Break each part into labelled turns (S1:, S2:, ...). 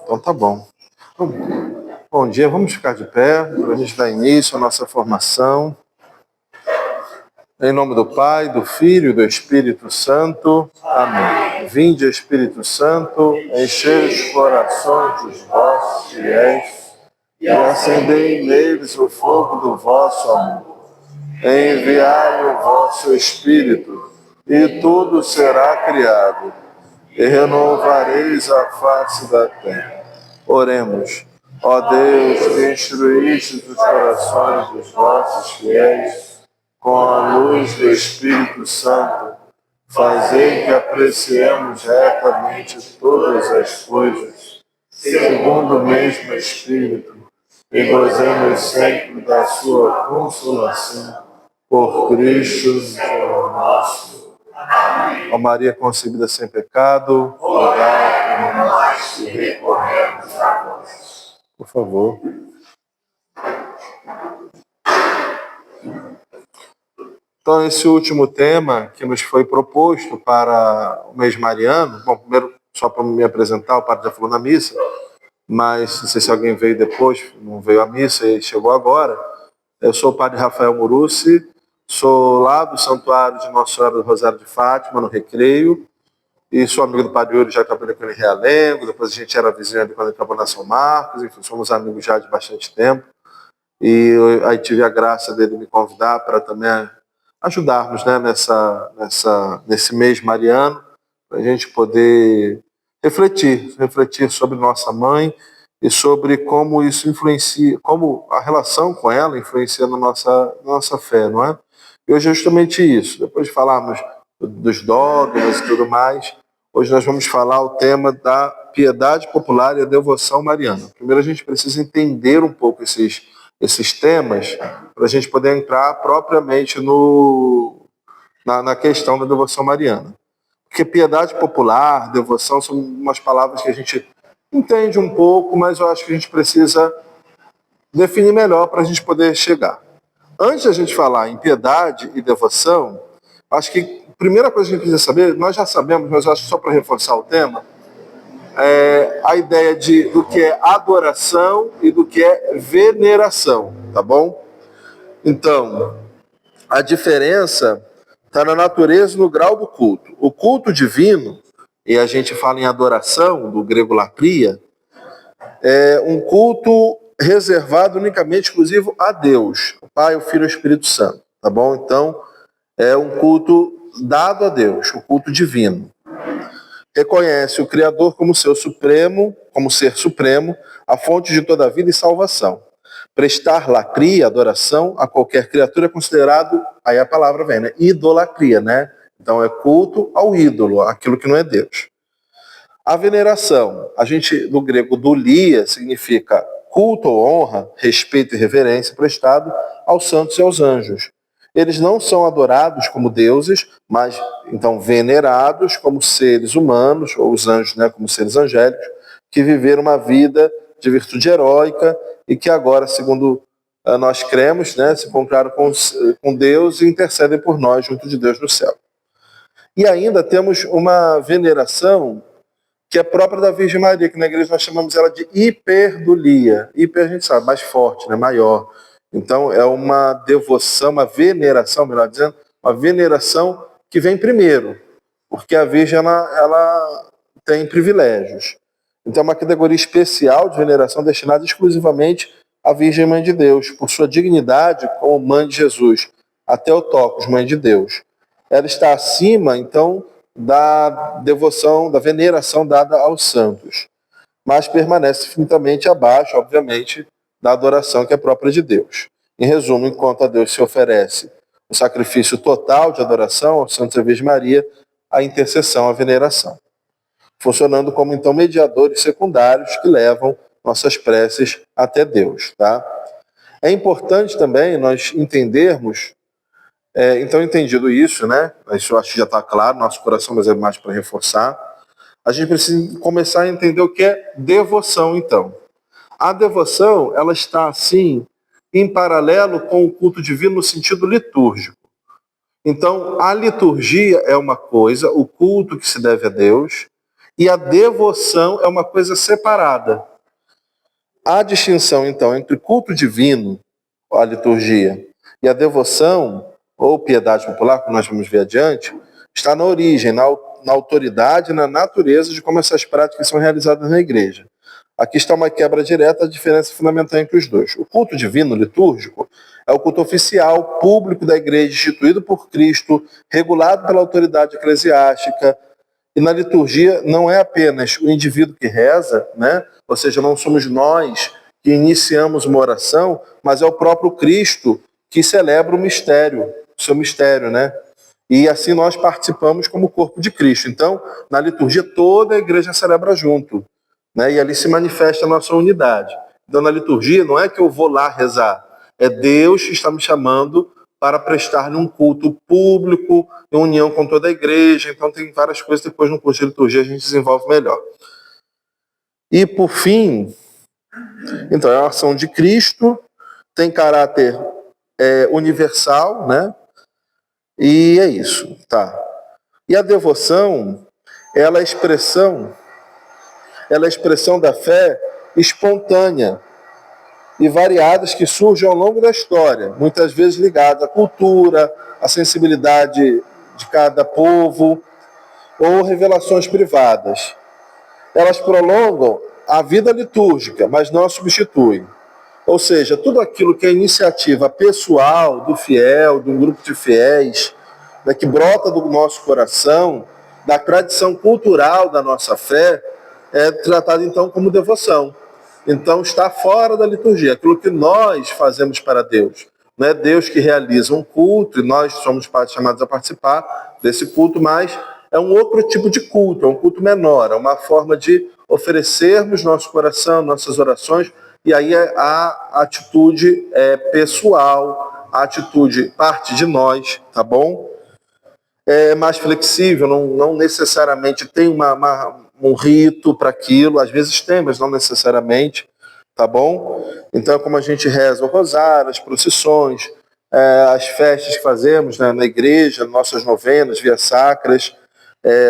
S1: Então tá bom. Bom dia, vamos ficar de pé para a gente dar início à nossa formação. Em nome do Pai, do Filho e do Espírito Santo. Amém. Vinde, Espírito Santo, enchei os corações dos vossos fiéis e acendei neles o fogo do vosso amor. Enviai o vosso Espírito, e tudo será criado, e renovareis a face da terra. Oremos. Ó Deus, que instruístes os corações dos vossos fiéis com a luz do Espírito Santo, fazei que apreciemos retamente todas as coisas, segundo o mesmo Espírito, e gozemos sempre da sua consolação. Por Cristo, Senhor nosso. Ó Maria concebida sem pecado, rogai por nós que recorremos a vós. Por favor. Então, esse último tema que nos foi proposto para o mês mariano, bom, primeiro, só para me apresentar, o padre já falou na missa, mas não sei se alguém veio depois, não veio à missa e chegou agora. Eu sou o padre Rafael Murussi, sou lá do Santuário de Nossa Senhora do Rosário de Fátima, no Recreio, e sou amigo do padre Yuri, já trabalhei com ele em Realengo, depois a gente era vizinho ali quando ele trabalhou na São Marcos, enfim, somos amigos já de bastante tempo, e aí tive a graça dele me convidar para também ajudarmos, né, nesse mês mariano, para a gente poder refletir sobre nossa mãe e sobre como isso influencia, como a relação com ela influencia na nossa fé, não é? E hoje é justamente isso. Depois de falarmos dos dogmas e tudo mais, hoje nós vamos falar o tema da piedade popular e a devoção mariana. Primeiro a gente precisa entender um pouco esses temas para a gente poder entrar propriamente na questão da devoção mariana. Porque piedade popular, devoção, são umas palavras que a gente entende um pouco, mas eu acho que a gente precisa definir melhor para a gente poder chegar. Antes da gente falar em piedade e devoção, acho que a primeira coisa que a gente precisa saber, nós já sabemos, mas eu acho que só para reforçar o tema, é a ideia do que é adoração e do que é veneração, tá bom? Então, a diferença está na natureza e no grau do culto. O culto divino, e a gente fala em adoração, do grego latria, é um culto reservado unicamente, exclusivo a Deus, o Pai, o Filho e o Espírito Santo, tá bom? Então, é um culto dado a Deus, o culto divino. Reconhece o Criador como ser supremo, a fonte de toda a vida e salvação. Prestar latria, adoração a qualquer criatura é considerado, aí a palavra vem, né? Idolatria, né? Então é culto ao ídolo, aquilo que não é Deus. A veneração, do grego dulia, significa culto ou honra, respeito e reverência prestado aos santos e aos anjos. Eles não são adorados como deuses, mas então venerados como seres humanos, ou os anjos, né, como seres angélicos, que viveram uma vida de virtude heróica e que agora, segundo nós cremos, né, se encontraram com Deus e intercedem por nós junto de Deus no céu. E ainda temos uma veneração que é própria da Virgem Maria, que na igreja nós chamamos ela de hiperdulia. Hiper, a gente sabe, mais forte, né, maior. Então é uma devoção, uma veneração, melhor dizendo, uma veneração que vem primeiro, porque a Virgem ela tem privilégios. Então é uma categoria especial de veneração destinada exclusivamente à Virgem Mãe de Deus, por sua dignidade como Mãe de Jesus, até o Theotokos, Mãe de Deus. Ela está acima, então, da devoção, da veneração dada aos santos, mas permanece infinitamente abaixo, obviamente, da adoração que é própria de Deus. Em resumo, enquanto a Deus se oferece o sacrifício total de adoração aos santos e à Virgem Maria, a intercessão, a veneração, funcionando como, então, mediadores secundários que levam nossas preces até Deus, tá? É importante também nós entendermos, então, entendido isso, né? Isso eu acho que já está claro no nosso coração, mas é mais para reforçar. A gente precisa começar a entender o que é devoção, então. A devoção, ela está, assim, em paralelo com o culto divino no sentido litúrgico. Então, a liturgia é uma coisa, o culto que se deve a Deus, e a devoção é uma coisa separada. A distinção, então, entre culto divino, a liturgia, e a devoção, ou piedade popular, como nós vamos ver adiante, está na origem, na autoridade, na natureza de como essas práticas são realizadas na igreja. Aqui está uma quebra direta, a diferença fundamental entre os dois. O culto divino, litúrgico, é o culto oficial, público da igreja, instituído por Cristo, regulado pela autoridade eclesiástica. E na liturgia não é apenas o indivíduo que reza, né? Ou seja, não somos nós que iniciamos uma oração, mas é o próprio Cristo que celebra o mistério, o seu mistério, né? E assim nós participamos como corpo de Cristo. Então, na liturgia, toda a igreja celebra junto, né? E ali se manifesta a nossa unidade. Então, na liturgia, não é que eu vou lá rezar, é Deus que está me chamando para prestar-lhe um culto público, em união com toda a igreja. Então, tem várias coisas, depois no curso de liturgia a gente desenvolve melhor. E, por fim, então, é a ação de Cristo, tem caráter universal, né? E é isso, tá? E a devoção, ela é expressão da fé espontânea e variadas que surgem ao longo da história, muitas vezes ligadas à cultura, à sensibilidade de cada povo ou revelações privadas. Elas prolongam a vida litúrgica, mas não a substituem. Ou seja, tudo aquilo que é iniciativa pessoal do fiel, de um grupo de fiéis, né, que brota do nosso coração, da tradição cultural da nossa fé, é tratado então como devoção. Então está fora da liturgia, aquilo que nós fazemos para Deus. Não é Deus que realiza um culto e nós somos chamados a participar desse culto, mas é um outro tipo de culto, é um culto menor, é uma forma de oferecermos nosso coração, nossas orações, e aí a atitude pessoal, a atitude parte de nós, tá bom? É mais flexível, não necessariamente tem um rito para aquilo, às vezes tem, mas não necessariamente, tá bom? Então é como a gente reza o rosário, as procissões, as festas que fazemos, né, na igreja, nossas novenas, vias sacras,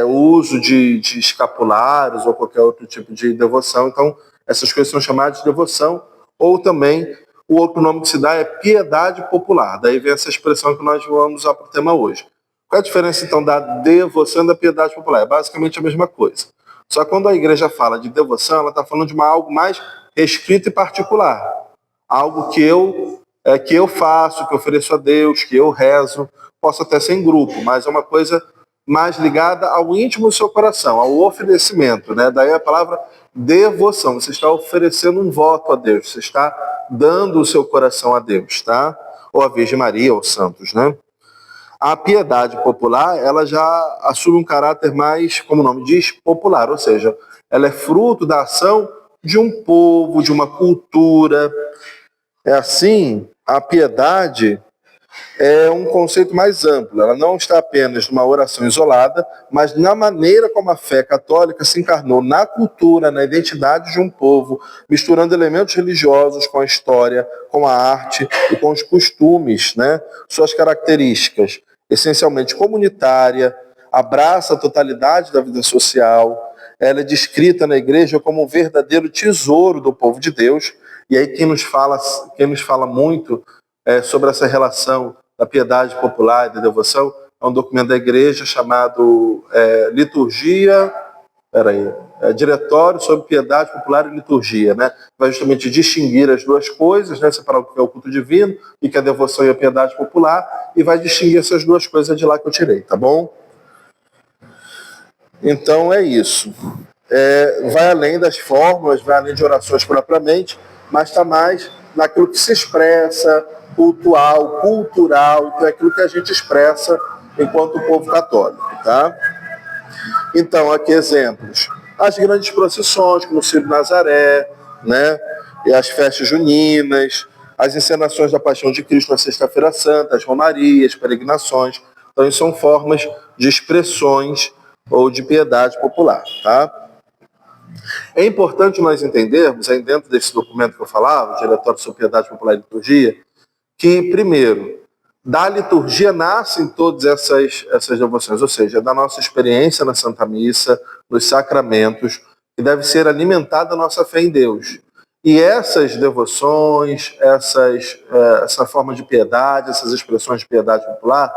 S1: o uso de escapulários ou qualquer outro tipo de devoção. Então, essas coisas são chamadas de devoção, ou também o outro nome que se dá é piedade popular. Daí vem essa expressão que nós vamos usar para o tema hoje. Qual é a diferença, então, da devoção e da piedade popular? É basicamente a mesma coisa. Só que quando a igreja fala de devoção, ela está falando de algo mais restrito e particular. Algo que eu faço, que eu ofereço a Deus, que eu rezo. Posso até ser em grupo, mas é uma coisa mais ligada ao íntimo do seu coração, ao oferecimento, né? Daí a palavra devoção. Você está oferecendo um voto a Deus, você está dando o seu coração a Deus, tá? Ou a Virgem Maria, ou santos, né? A piedade popular, ela já assume um caráter mais, como o nome diz, popular, ou seja, ela é fruto da ação de um povo, de uma cultura. É assim, a piedade é um conceito mais amplo. Ela não está apenas numa oração isolada, mas na maneira como a fé católica se encarnou na cultura, na identidade de um povo, misturando elementos religiosos com a história, com a arte e com os costumes, né? Suas características, essencialmente comunitária, abraça a totalidade da vida social. Ela é descrita na igreja como um verdadeiro tesouro do povo de Deus. E aí quem nos fala muito sobre essa relação da piedade popular e da devoção é um documento da igreja chamado Diretório sobre Piedade Popular e Liturgia, né? Vai justamente distinguir as duas coisas, né? Separar o que é o culto divino e que é a devoção e a piedade popular, e vai distinguir essas duas coisas de lá que eu tirei, tá bom? Então é isso. Vai além das fórmulas, vai além de orações propriamente, mas está mais naquilo que se expressa, cultural, então é aquilo que a gente expressa enquanto povo católico, tá? Então, aqui exemplos. As grandes procissões, como o Círio Nazaré, né? E as festas juninas, as encenações da Paixão de Cristo na Sexta-feira Santa, as romarias, peregrinações. Então, isso são formas de expressões ou de piedade popular, tá? É importante nós entendermos, aí dentro desse documento que eu falava, o Diretório sobre Piedade Popular e Liturgia, que, primeiro, Da liturgia nascem todas essas devoções, ou seja, da nossa experiência na Santa Missa, nos sacramentos, que deve ser alimentada a nossa fé em Deus. E essas devoções, essa forma de piedade, essas expressões de piedade popular,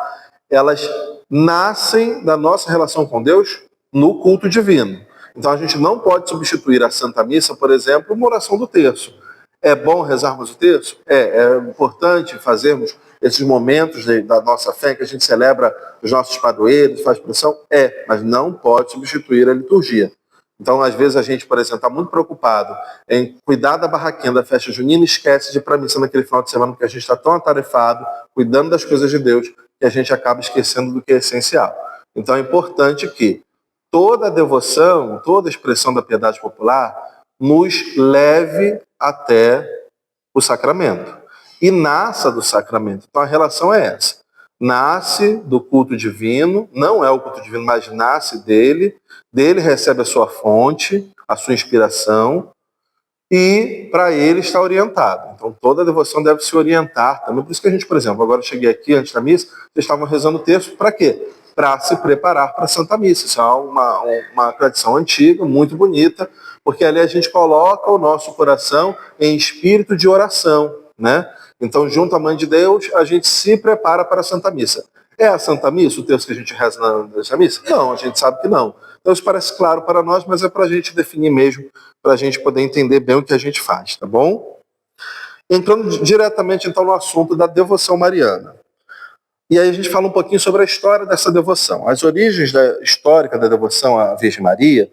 S1: elas nascem da nossa relação com Deus no culto divino. Então a gente não pode substituir a Santa Missa, por exemplo, uma oração do terço. É bom rezarmos o terço? É importante fazermos esses momentos da nossa fé que a gente celebra os nossos padroeiros, faz pressão? Mas não pode substituir a liturgia. Então, às vezes, a gente, por exemplo, está muito preocupado em cuidar da barraquinha da festa junina e esquece de ir para a missa naquele final de semana, porque a gente está tão atarefado, cuidando das coisas de Deus, que a gente acaba esquecendo do que é essencial. Então, é importante que toda devoção, toda expressão da piedade popular nos leve até o sacramento e nasça do sacramento. Então, a relação é essa. Nasce do culto divino, não é o culto divino, mas nasce dele recebe a sua fonte, a sua inspiração, e para ele está orientado. Então, toda devoção deve se orientar também. Por isso que a gente, por exemplo, agora eu cheguei aqui antes da missa, vocês estavam rezando o texto para quê? Para se preparar para a Santa Missa. Isso é uma tradição antiga, muito bonita, porque ali a gente coloca o nosso coração em espírito de oração, né? Então, junto à Mãe de Deus, a gente se prepara para a Santa Missa. É a Santa Missa o texto que a gente reza na Santa Missa? Não, a gente sabe que não. Então, isso parece claro para nós, mas é para a gente definir mesmo, para a gente poder entender bem o que a gente faz, tá bom? Entrando diretamente, então, no assunto da devoção mariana. E aí a gente fala um pouquinho sobre a história dessa devoção. As origens histórica da devoção à Virgem Maria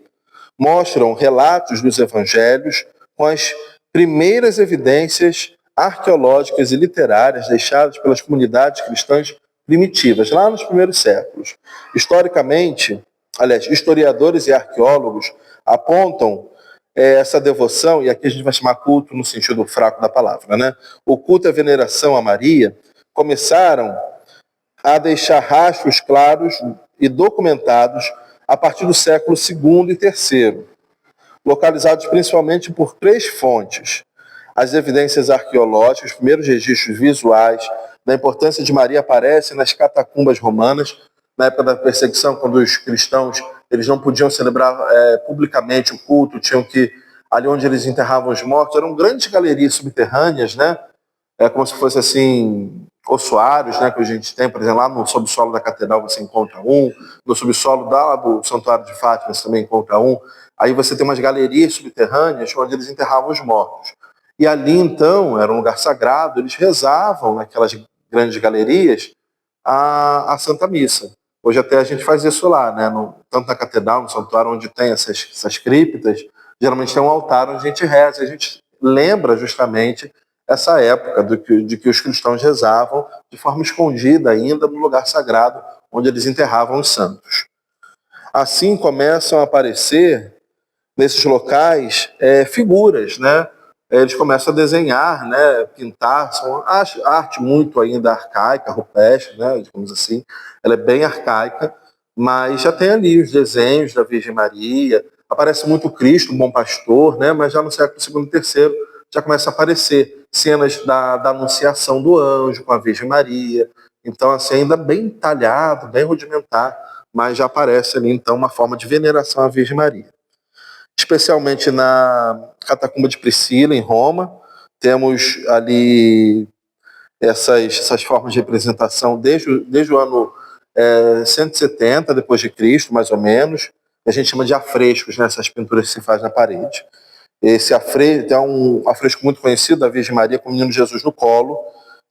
S1: mostram relatos dos evangelhos com as primeiras evidências arqueológicas e literárias deixadas pelas comunidades cristãs primitivas, lá nos primeiros séculos. Historicamente, historiadores e arqueólogos apontam essa devoção, e aqui a gente vai chamar culto no sentido fraco da palavra, né? O culto e a veneração a Maria começaram a deixar rastros claros e documentados a partir do século II e III, localizados principalmente por 3 fontes: as evidências arqueológicas, os primeiros registros visuais da importância de Maria aparecem nas catacumbas romanas, na época da perseguição, quando os cristãos eles não podiam celebrar publicamente o culto, tinham que, ali onde eles enterravam os mortos, eram grandes galerias subterrâneas, né? Como se fosse assim, ossuários, né, que a gente tem, por exemplo, lá no subsolo da catedral você encontra um, no subsolo do Santuário de Fátima você também encontra um. Aí você tem umas galerias subterrâneas onde eles enterravam os mortos. E ali, então, era um lugar sagrado, eles rezavam naquelas grandes galerias a Santa Missa. Hoje até a gente faz isso lá, né? Tanto na catedral, no santuário, onde tem essas criptas, geralmente tem um altar onde a gente reza, a gente lembra justamente essa época de que os cristãos rezavam de forma escondida ainda no lugar sagrado onde eles enterravam os santos. Assim começam a aparecer nesses locais figuras, né? Eles começam a desenhar, né, pintar, são arte muito ainda arcaica, rupestre, né, digamos assim, ela é bem arcaica, mas já tem ali os desenhos da Virgem Maria, aparece muito Cristo, um bom pastor, né, mas já no século II e III já começa a aparecer cenas da anunciação do anjo com a Virgem Maria, então assim, ainda bem talhado, bem rudimentar, mas já aparece ali então uma forma de veneração à Virgem Maria. Especialmente na Catacumba de Priscila, em Roma, temos ali essas formas de representação desde o ano 170 depois de Cristo, mais ou menos. A gente chama de afrescos, né, essas pinturas que se faz na parede. Tem um afresco muito conhecido da Virgem Maria com o menino Jesus no colo,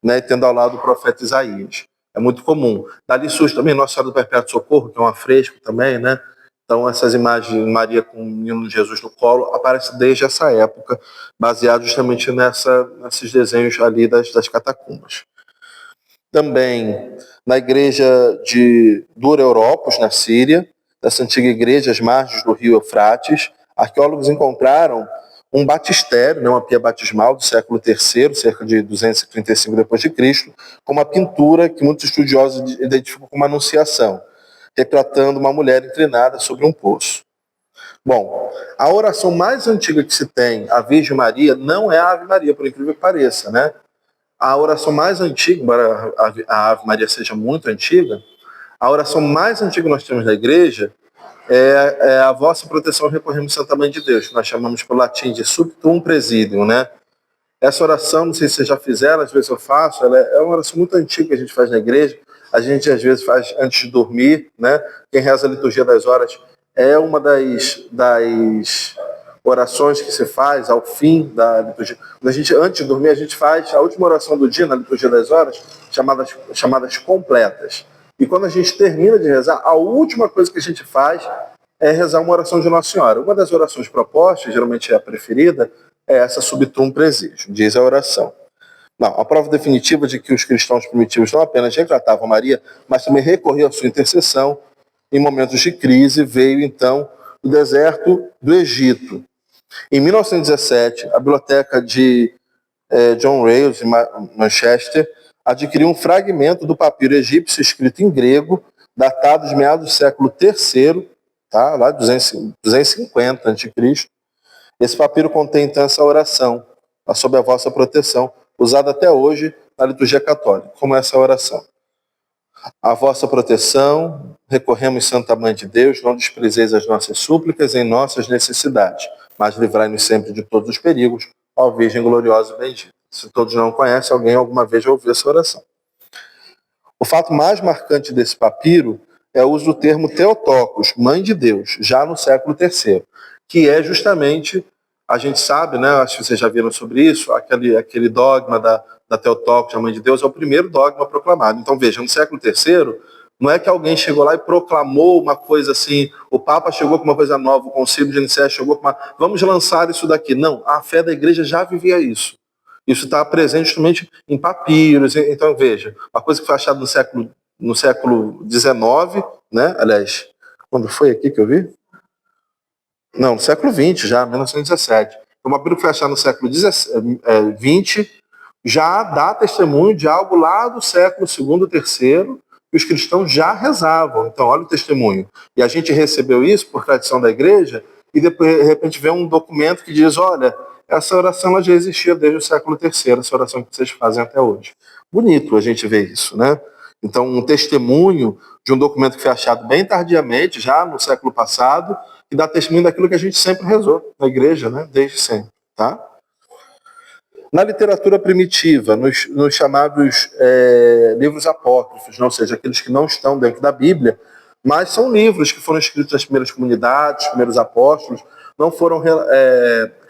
S1: né, tendo ao lado o profeta Isaías. É muito comum. Dali surge também Nossa Senhora do Perpétuo Socorro, que é um afresco também, né? Então, essas imagens de Maria com o menino Jesus no colo aparecem desde essa época, baseado justamente nesses desenhos ali das catacumbas. Também na igreja do Europos, na Síria, dessa antiga igreja às margens do rio Eufrates, arqueólogos encontraram um batistério, né, uma pia batismal do século III, cerca de 235 d.C., com uma pintura que muitos estudiosos identificam como Anunciação, retratando uma mulher inclinada sobre um poço. Bom, a oração mais antiga que se tem à Virgem Maria não é a Ave Maria, por incrível que pareça, né? a oração mais antiga, embora a Ave Maria seja muito antiga, a oração mais antiga que nós temos na igreja é a vossa proteção recorremos Santa Mãe de Deus, que nós chamamos por latim de Subtum Presidium, né? Essa oração, não sei se vocês já fizeram, às vezes eu faço, ela é uma oração muito antiga que a gente faz na igreja, a gente às vezes faz antes de dormir, né? Quem reza a liturgia das horas é uma das orações que se faz ao fim da liturgia. Quando a gente, antes de dormir, a gente faz a última oração do dia na liturgia das horas, chamadas completas. E quando a gente termina de rezar, a última coisa que a gente faz é rezar uma oração de Nossa Senhora. Uma das orações propostas, geralmente é a preferida, é essa Subtum Presidium, diz a oração. Não, a prova definitiva de que os cristãos primitivos não apenas retratavam Maria, mas também recorriam à sua intercessão em momentos de crise, veio então do deserto do Egito. Em 1917, a biblioteca de John Rayles, em Manchester, adquiriu um fragmento do papiro egípcio escrito em grego, datado de meados do século III, tá? Lá de 250 a.C. Esse papiro contém então essa oração, sob a vossa proteção, usada até hoje na liturgia católica, como essa oração. A vossa proteção, recorremos Santa Mãe de Deus, não desprezeis as nossas súplicas em nossas necessidades, mas livrai-nos sempre de todos os perigos, ó Virgem gloriosa e bendita. Se todos não conhecem, alguém alguma vez já ouviu essa oração. O fato mais marcante desse papiro é o uso do termo Theotokos, Mãe de Deus, já no século III, que é justamente, a gente sabe, né, acho que vocês já viram sobre isso, aquele dogma da Theotokos, a Mãe de Deus, é o primeiro dogma proclamado. Então veja, no século III, não é que alguém chegou lá e proclamou uma coisa assim, o Papa chegou com uma coisa nova, o Concílio de Nicéia chegou com vamos lançar isso daqui. Não, a fé da igreja já vivia isso. Isso está presente justamente em papiros. Então veja, uma coisa que foi achada no século XIX, né? Aliás, quando foi aqui que eu vi? Não, no século XX já, 1917. O papiro que foi achado no século XX já dá testemunho de algo lá do século II, III, que os cristãos já rezavam. Então, olha o testemunho. E a gente recebeu isso por tradição da igreja, e depois, de repente, vê um documento que diz, olha, essa oração ela já existia desde o século III, essa oração que vocês fazem até hoje. Bonito a gente ver isso, né? Então, um testemunho de um documento que foi achado bem tardiamente, já no século passado, que dá testemunho daquilo que a gente sempre rezou na igreja, né? Desde sempre, tá? Na literatura primitiva, nos chamados livros apócrifos, ou seja, aqueles que não estão dentro da Bíblia, mas são livros que foram escritos nas primeiras comunidades, primeiros apóstolos, não foram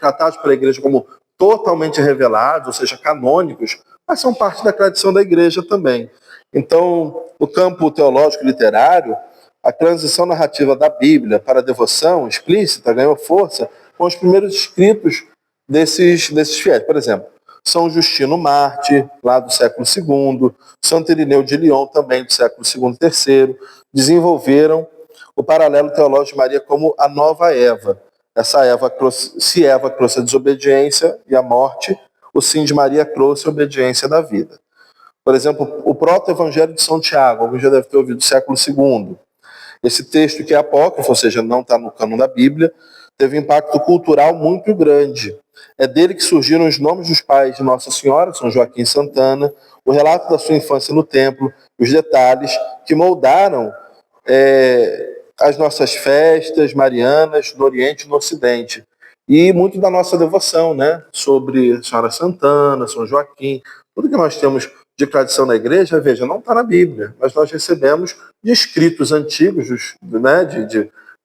S1: tratados pela igreja como totalmente revelados, ou seja, canônicos, mas são parte da tradição da igreja também. Então, no campo teológico e literário, a transição narrativa da Bíblia para a devoção explícita ganhou força com os primeiros escritos desses fiéis. Por exemplo, São Justino Mártir, lá do século II, Santo Irineu de Lyon, também do século II e III, desenvolveram o paralelo teológico de Maria como a nova Eva. Se Eva trouxe a desobediência e a morte, o sim de Maria trouxe a obediência da vida. Por exemplo, o proto-evangelho de São Tiago, alguém já deve ter ouvido, do século II. Esse texto que é apócrifo, ou seja, não está no cânon da Bíblia, teve um impacto cultural muito grande. É dele que surgiram os nomes dos pais de Nossa Senhora, São Joaquim e Santana, o relato da sua infância no templo, os detalhes que moldaram as nossas festas marianas no Oriente e no Ocidente. E muito da nossa devoção, né? Sobre a Senhora Santana, São Joaquim, tudo que nós temos de tradição na igreja, veja, não está na Bíblia, mas nós recebemos de escritos antigos, né,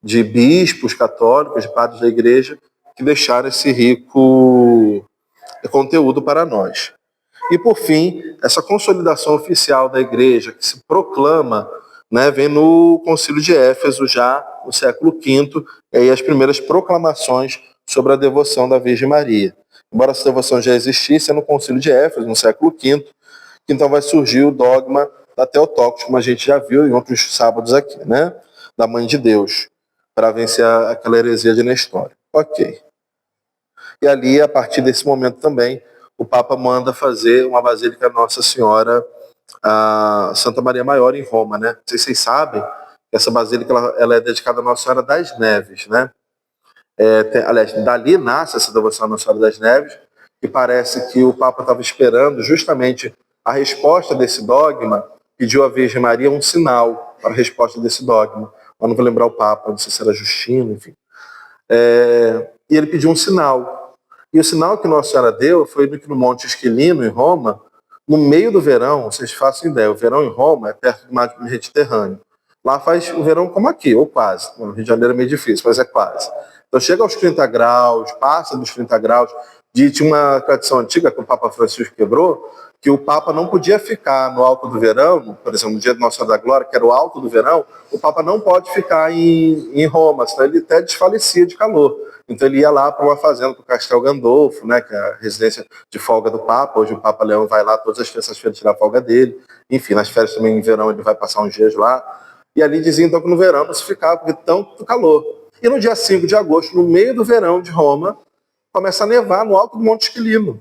S1: de bispos católicos, de padres da igreja, que deixaram esse rico conteúdo para nós. E, por fim, essa consolidação oficial da igreja, que se proclama, né, vem no Concílio de Éfeso, já no século V, e aí as primeiras proclamações sobre a devoção da Virgem Maria. Embora essa devoção já existisse, é no Concílio de Éfeso, no século V, que então vai surgir o dogma da Theotokos, como a gente já viu em outros sábados aqui, né? Da Mãe de Deus, para vencer aquela heresia de Nestório. Ok. E ali, a partir desse momento também, o Papa manda fazer uma basílica Nossa Senhora, a Santa Maria Maior, em Roma, né? Não sei se vocês sabem, essa basílica ela é dedicada a Nossa Senhora das Neves, né? Aliás, dali nasce essa devoção a Nossa Senhora das Neves, que parece que o Papa estava esperando justamente a resposta desse dogma, pediu à Virgem Maria um sinal para a resposta desse dogma. Eu não vou lembrar o Papa, não sei se era Justino, enfim. E ele pediu um sinal. E o sinal que Nossa Senhora deu foi no Monte Esquilino, em Roma, no meio do verão. Vocês façam ideia, o verão em Roma é perto do mar Mediterrâneo. Lá faz o verão como aqui, ou quase. No Rio de Janeiro é meio difícil, mas é quase. Então chega aos 30 graus, passa dos 30 graus. Tinha uma tradição antiga que o Papa Francisco quebrou, que o Papa não podia ficar no alto do verão, por exemplo, no dia de Nossa Senhora da Glória, que era o alto do verão, o Papa não pode ficar em Roma, senão ele até desfalecia de calor. Então ele ia lá para uma fazenda, para o Castel Gandolfo, né, que é a residência de folga do Papa. Hoje o Papa Leão vai lá todas as terças-feiras tirar a folga dele. Enfim, nas férias também em verão ele vai passar uns dias lá. E ali dizia então que no verão não se ficava, porque tanto calor. E no dia 5 de agosto, no meio do verão de Roma, começa a nevar no alto do Monte Esquilino.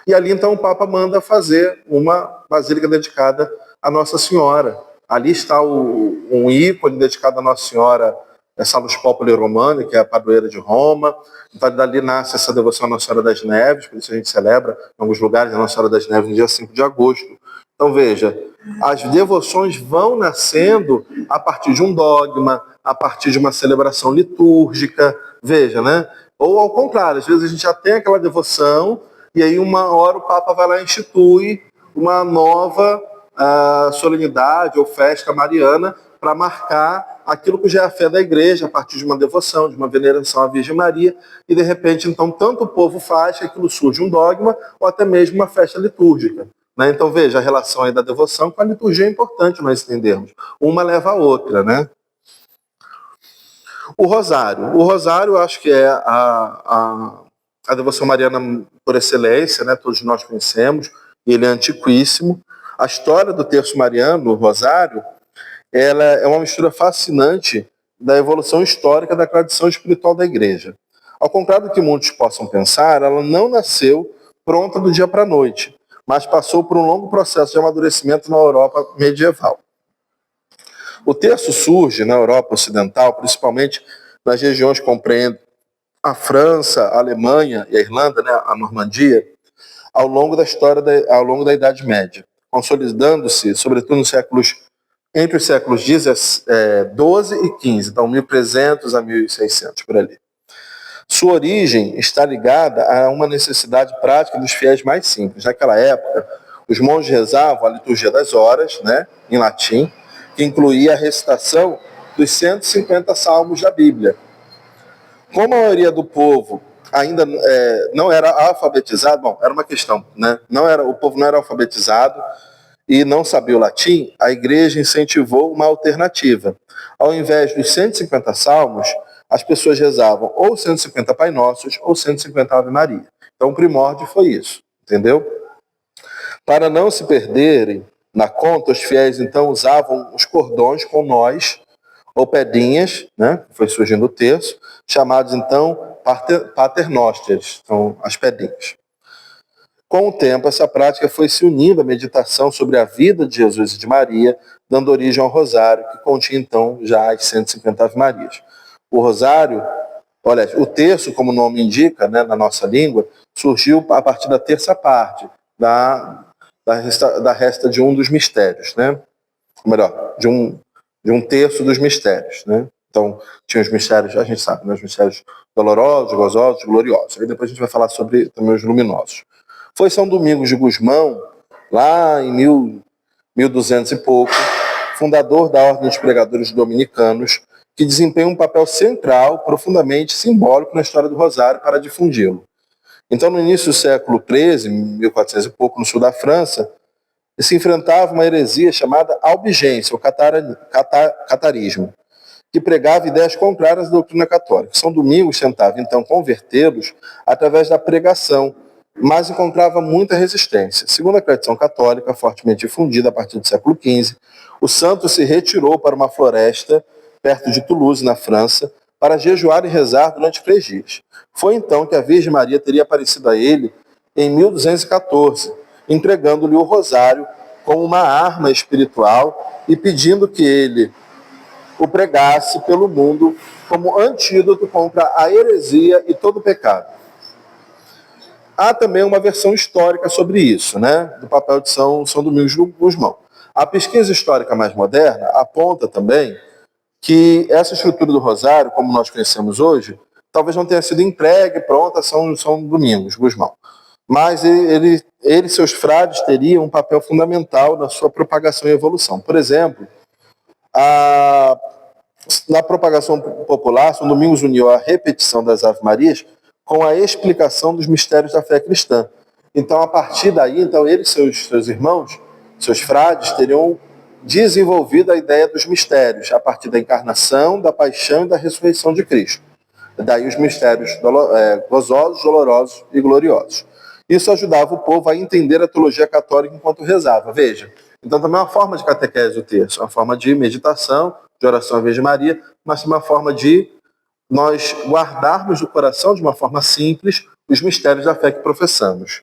S1: E ali, então, o Papa manda fazer uma basílica dedicada a Nossa Senhora. Ali está um ícone dedicado a Nossa Senhora, Salus Populi Romani, que é a padroeira de Roma. Então, dali nasce essa devoção à Nossa Senhora das Neves, por isso a gente celebra em alguns lugares a Nossa Senhora das Neves no dia 5 de agosto. Então, veja, as devoções vão nascendo a partir de um dogma, a partir de uma celebração litúrgica, veja, né? Ou ao contrário, às vezes a gente já tem aquela devoção e aí uma hora o Papa vai lá e institui uma nova solenidade ou festa mariana para marcar aquilo que já é a fé da igreja, a partir de uma devoção, de uma veneração à Virgem Maria, e de repente, então, tanto o povo faz que aquilo surge um dogma ou até mesmo uma festa litúrgica. Né? Então, veja, a relação aí da devoção com a liturgia é importante nós entendermos. Uma leva a outra, né? O rosário. O rosário, eu acho que é a devoção mariana por excelência, né? Todos nós conhecemos, e ele é antiquíssimo. A história do terço mariano, o rosário, ela é uma mistura fascinante da evolução histórica da tradição espiritual da igreja. Ao contrário do que muitos possam pensar, ela não nasceu pronta do dia para a noite, mas passou por um longo processo de amadurecimento na Europa medieval. O terço surge na Europa ocidental, principalmente nas regiões que compreendem a França, a Alemanha e a Irlanda, né, a Normandia, ao longo da história, ao longo da Idade Média, consolidando-se, sobretudo entre os séculos 12 e 15, então 1300 a 1600, por ali. Sua origem está ligada a uma necessidade prática dos fiéis mais simples. Naquela época, os monges rezavam a liturgia das horas, né, em latim, que incluía a recitação dos 150 salmos da Bíblia. Como a maioria do povo ainda não era alfabetizado, bom, era uma questão, né? O povo não era alfabetizado e não sabia o latim, a igreja incentivou uma alternativa. Ao invés dos 150 salmos, as pessoas rezavam ou 150 Pai Nossos ou 150 Ave Maria. Então o primórdio foi isso, entendeu? Para não se perderem na conta, os fiéis então usavam os cordões com nós ou pedinhas, né? Foi surgindo o terço, chamados então paternósteres, são as pedinhas. Com o tempo, essa prática foi se unindo à meditação sobre a vida de Jesus e de Maria, dando origem ao rosário, que continha então já as 150 Ave Marias. O rosário, olha, o terço, como o nome indica, né, na nossa língua, surgiu a partir da terça parte, da resta de um dos mistérios, né? Ou melhor, de um terço dos mistérios, né? Então, tinha os mistérios, a gente sabe, né? Os mistérios dolorosos, gozosos, gloriosos. Aí depois a gente vai falar sobre também os luminosos. Foi São Domingos de Gusmão, lá em 1200 e pouco, fundador da Ordem dos Pregadores Dominicanos, que desempenha um papel central, profundamente simbólico na história do Rosário para difundi-lo. Então, no início do século XIII, 1400 e pouco, no sul da França, se enfrentava uma heresia chamada albigência, ou catarismo, que pregava ideias contrárias à doutrina católica. São Domingos tentava, então, convertê-los através da pregação, mas encontrava muita resistência. Segundo a tradição católica, fortemente difundida a partir do século XV, o santo se retirou para uma floresta perto de Toulouse, na França, para jejuar e rezar durante 3 dias. Foi então que a Virgem Maria teria aparecido a ele em 1214, entregando-lhe o rosário como uma arma espiritual e pedindo que ele o pregasse pelo mundo como antídoto contra a heresia e todo o pecado. Há também uma versão histórica sobre isso, né, do papel de São Domingos Gusmão. A pesquisa histórica mais moderna aponta também que essa estrutura do rosário, como nós conhecemos hoje, talvez não tenha sido entregue pronta a São Domingos Gusmão. Mas ele e seus frades teriam um papel fundamental na sua propagação e evolução. Por exemplo, na propagação popular, São Domingos uniu a repetição das Ave-Marias com a explicação dos mistérios da fé cristã. Então, a partir daí, ele e seus irmãos, seus frades, teriam desenvolvido a ideia dos mistérios, a partir da encarnação, da paixão e da ressurreição de Cristo. Daí os mistérios gozosos, dolorosos e gloriosos. Isso ajudava o povo a entender a teologia católica enquanto rezava. Veja, então também é uma forma de catequese o terço, uma forma de meditação, de oração à Virgem Maria, mas uma forma de nós guardarmos no coração, de uma forma simples, os mistérios da fé que professamos.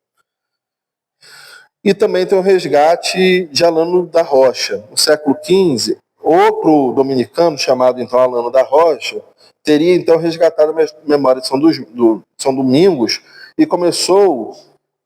S1: E também tem o resgate de Alano da Rocha. No século XV, outro dominicano, chamado então Alano da Rocha, teria então resgatado a memória de São Domingos e começou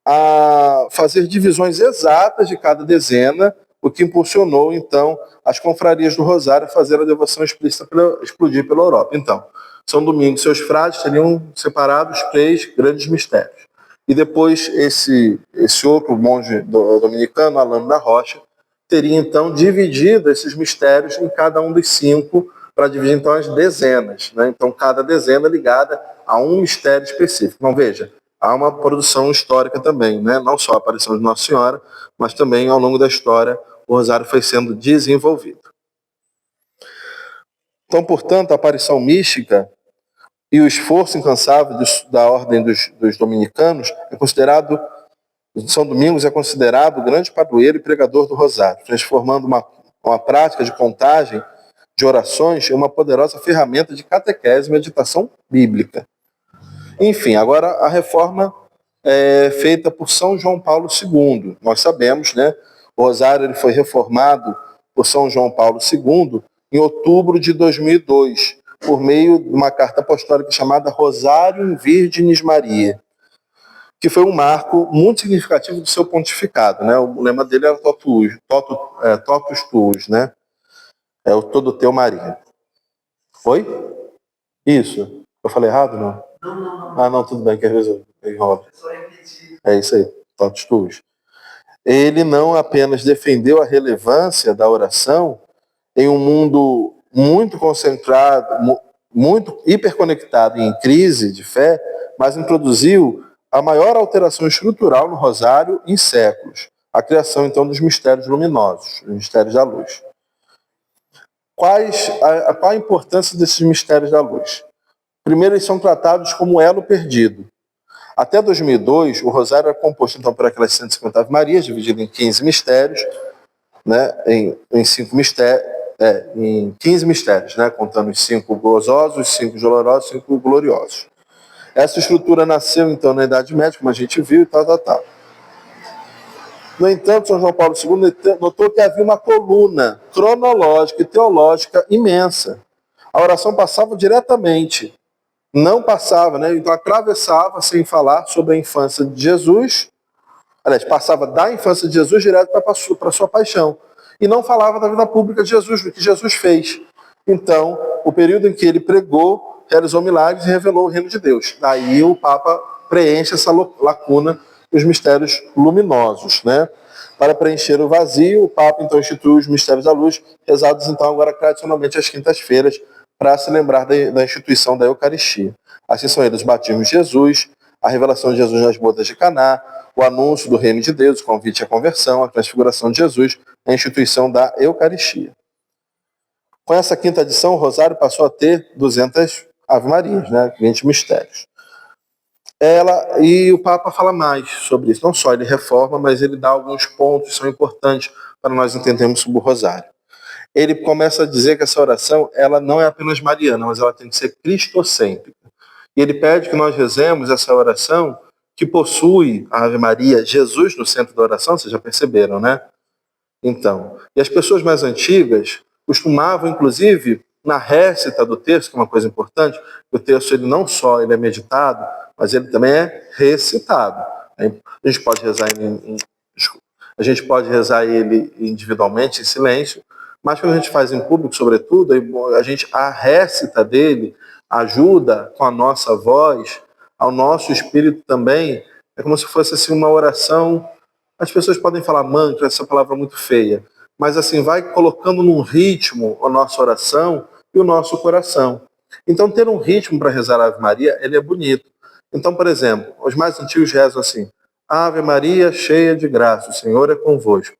S1: a fazer divisões exatas de cada dezena, o que impulsionou então as confrarias do Rosário a fazer a devoção explícita explodir pela Europa. Então, São Domingos e seus frades teriam separado os 3 grandes mistérios. E depois esse outro monge dominicano, Alano da Rocha, teria então dividido esses mistérios em cada um dos 5, para dividir então as dezenas, né? Então cada dezena ligada a um mistério específico. Então veja, há uma produção histórica também, né? Não só a aparição de Nossa Senhora, mas também ao longo da história o rosário foi sendo desenvolvido. Então, portanto, a aparição mística e o esforço incansável da ordem dos dominicanos São Domingos é considerado o grande padroeiro e pregador do rosário, transformando uma prática de contagem de orações em uma poderosa ferramenta de catequese e meditação bíblica. Enfim, agora a reforma é feita por São João Paulo II. Nós sabemos, né? O rosário ele foi reformado por São João Paulo II em outubro de 2002, por meio de uma carta apostólica chamada Rosário in Virginis Maria, que foi um marco muito significativo do seu pontificado, né? O lema dele era Totus Tuus, né? É o todo teu Maria. Foi? Isso. Eu falei errado, não? Não. Ah, não, tudo bem, que às vezes eu enrolo. É isso aí, Totus Tuus. Ele não apenas defendeu a relevância da oração em um mundo muito concentrado, muito hiperconectado e em crise de fé, mas introduziu a maior alteração estrutural no rosário em séculos, a criação então dos mistérios luminosos, os mistérios da luz. Qual a importância desses mistérios da luz? Primeiro, eles são tratados como elo perdido. Até 2002, o rosário era composto então por aquelas 150 Ave Marias, dividido em 15 mistérios, né, em 15 mistérios, né, contando os 5 gozosos, os 5 dolorosos, os 5 gloriosos. Essa estrutura nasceu então na Idade Média, como a gente viu, e tal. No entanto, São João Paulo II notou que havia uma coluna cronológica e teológica imensa. A oração passava diretamente, não passava, né? Então atravessava sem falar sobre a infância de Jesus, aliás, passava da infância de Jesus direto para a sua paixão. E não falava da vida pública de Jesus, do que Jesus fez. Então, o período em que ele pregou, realizou milagres e revelou o reino de Deus. Daí o Papa preenche essa lacuna dos mistérios luminosos, né? Para preencher o vazio, o Papa então institui os mistérios da luz, rezados então agora tradicionalmente às quintas-feiras, para se lembrar da instituição da Eucaristia. Assim são eles o batismo de Jesus, a revelação de Jesus nas bodas de Caná, o anúncio do reino de Deus, o convite à conversão, a transfiguração de Jesus, a instituição da Eucaristia. Com essa quinta edição, o Rosário passou a ter 200 Ave-Marias, né? 20 mistérios. E o Papa fala mais sobre isso. Não só ele reforma, mas ele dá alguns pontos que são importantes para nós entendermos sobre o Rosário. Ele começa a dizer que essa oração ela não é apenas mariana, mas ela tem que ser cristocêntrica. E ele pede que nós rezemos essa oração que possui a Ave Maria, Jesus no centro da oração, vocês já perceberam, né? Então, e as pessoas mais antigas costumavam, inclusive, na récita do texto, que é uma coisa importante, o texto ele não só ele é meditado, mas ele também é recitado. A gente pode rezar a gente pode rezar ele individualmente, em silêncio, mas quando a gente faz em público, sobretudo, a récita dele ajuda com a nossa voz, ao nosso espírito também. É como se fosse assim, uma oração. As pessoas podem falar mantra, essa palavra é muito feia, mas assim, vai colocando num ritmo a nossa oração e o nosso coração. Então, ter um ritmo para rezar a Ave Maria, ele é bonito. Então, por exemplo, os mais antigos rezam assim: Ave Maria, cheia de graça, o Senhor é convosco.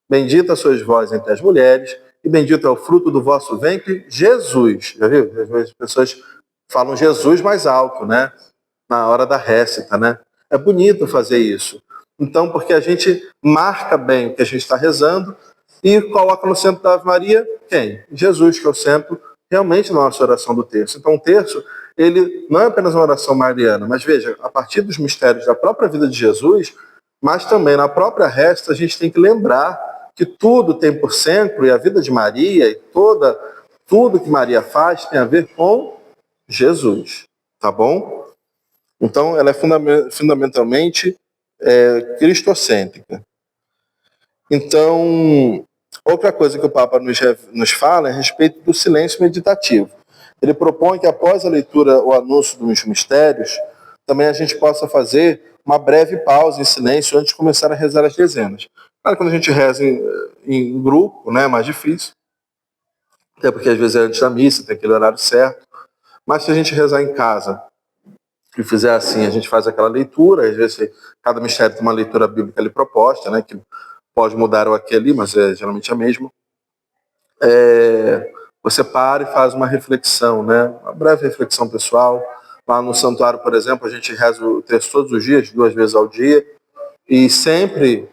S1: Bendita sois vós entre as mulheres, e bendito é o fruto do vosso ventre, Jesus. Já viu? Às vezes as pessoas falam Jesus mais alto, né? Na hora da récita, né? É bonito fazer isso. Então, porque a gente marca bem o que a gente está rezando e coloca no centro da Ave Maria quem? Jesus, que é o centro realmente na nossa oração do terço. Então, o terço, ele não é apenas uma oração mariana, mas veja, a partir dos mistérios da própria vida de Jesus, mas também na própria récita, a gente tem que lembrar que tudo tem por centro, e a vida de Maria e tudo que Maria faz tem a ver com Jesus, tá bom? Então, ela é fundamentalmente cristocêntrica. Então, outra coisa que o Papa nos fala é a respeito do silêncio meditativo. Ele propõe que após a leitura ou anúncio dos mistérios, também a gente possa fazer uma breve pausa em silêncio antes de começar a rezar as dezenas. Claro, quando a gente reza em grupo, né, é mais difícil, até porque às vezes é antes da missa, tem aquele horário certo. Mas se a gente rezar em casa e fizer assim, a gente faz aquela leitura, às vezes cada mistério tem uma leitura bíblica ali proposta, né, que pode mudar o aqui ali, mas é geralmente a mesma. Você para e faz uma reflexão, né, uma breve reflexão pessoal. Lá no santuário, por exemplo, a gente reza o texto todos os dias, 2 vezes ao dia, e sempre,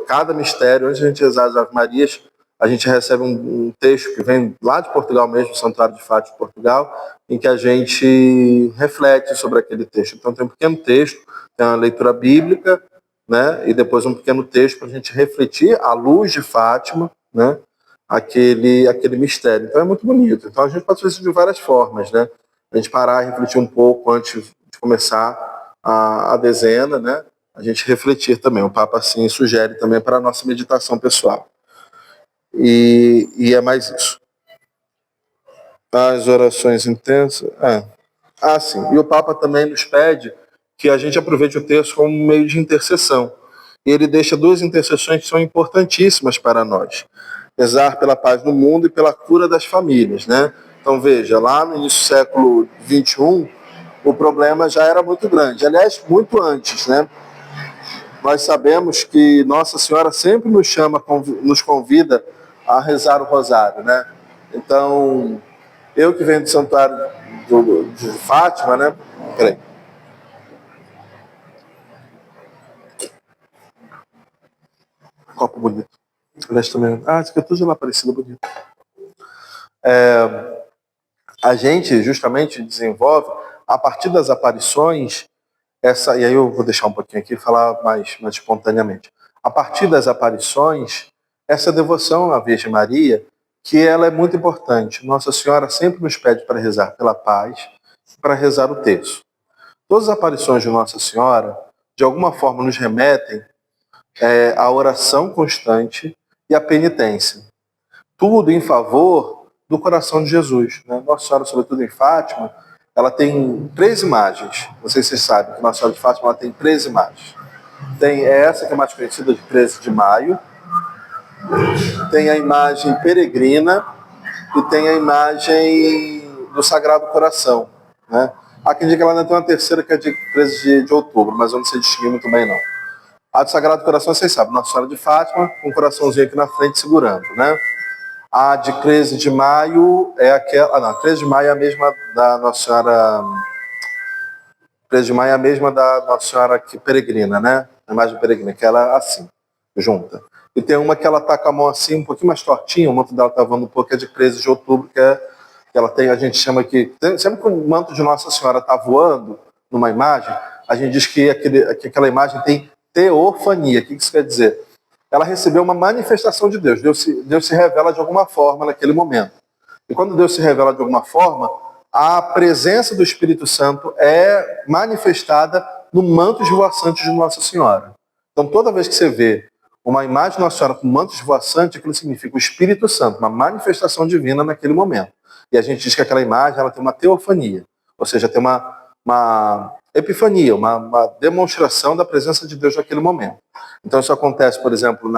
S1: cada mistério, antes de a gente rezar as Ave Marias, a gente recebe um texto que vem lá de Portugal mesmo, do Santuário de Fátima de Portugal, em que a gente reflete sobre aquele texto. Então tem um pequeno texto, tem uma leitura bíblica, né, e depois um pequeno texto para a gente refletir à luz de Fátima, né, aquele mistério. Então é muito bonito. Então a gente pode fazer isso de várias formas, né? A gente parar e refletir um pouco antes de começar a dezena, né? A gente refletir também. O Papa assim sugere também para a nossa meditação pessoal. E é mais isso. As orações intensas. Sim. E o Papa também nos pede que a gente aproveite o texto como um meio de intercessão. E ele deixa 2 intercessões que são importantíssimas para nós. Rezar pela paz no mundo e pela cura das famílias, né? Então veja, lá no início do século XXI, o problema já era muito grande. Aliás, muito antes, né? Nós sabemos que Nossa Senhora sempre nos convida a rezar o rosário, né? Então, eu que venho do santuário de Fátima, né? Peraí. Copo bonito. Aliás, também. Isso aqui é tudo de lá Aparecida bonito. A gente justamente desenvolve, a partir das aparições, e aí eu vou deixar um pouquinho aqui e falar mais espontaneamente. A partir das aparições, essa devoção à Virgem Maria, que ela é muito importante. Nossa Senhora sempre nos pede para rezar pela paz, para rezar o terço. Todas as aparições de Nossa Senhora, de alguma forma, nos remetem à oração constante e à penitência. Tudo em favor do coração de Jesus, né? Nossa Senhora, sobretudo em Fátima, ela tem 3 imagens. Não sei se vocês sabem que Nossa Senhora de Fátima ela tem 3 imagens. Tem essa que é mais conhecida de 13 de maio, tem a imagem peregrina e tem a imagem do Sagrado Coração, né? Há quem diga que ela ainda tem uma terceira que é de 13 de outubro, mas eu não sei distinguir muito bem não. A do Sagrado Coração, vocês sabem, Nossa Senhora de Fátima, com um coraçãozinho aqui na frente segurando, né? A de 13 de maio é aquela... não, 13 de maio é a mesma da Nossa Senhora... 13 de maio é a mesma da Nossa Senhora que peregrina, né? A imagem peregrina, que ela é assim, junta. E tem uma que ela tá com a mão assim, um pouquinho mais tortinha, o manto dela tá voando um pouco, é de 13 de outubro, que ela tem, a gente chama que... sempre que o manto de Nossa Senhora tá voando numa imagem, a gente diz que aquela imagem tem teofania. O que isso quer dizer? Ela recebeu uma manifestação de Deus. Deus se revela de alguma forma naquele momento. E quando Deus se revela de alguma forma, a presença do Espírito Santo é manifestada no manto esvoaçante de Nossa Senhora. Então, toda vez que você vê uma imagem de Nossa Senhora com manto esvoaçante, aquilo significa o Espírito Santo, uma manifestação divina naquele momento. E a gente diz que aquela imagem ela tem uma teofania, ou seja, tem uma epifania, uma demonstração da presença de Deus naquele momento. Então, isso acontece, por exemplo,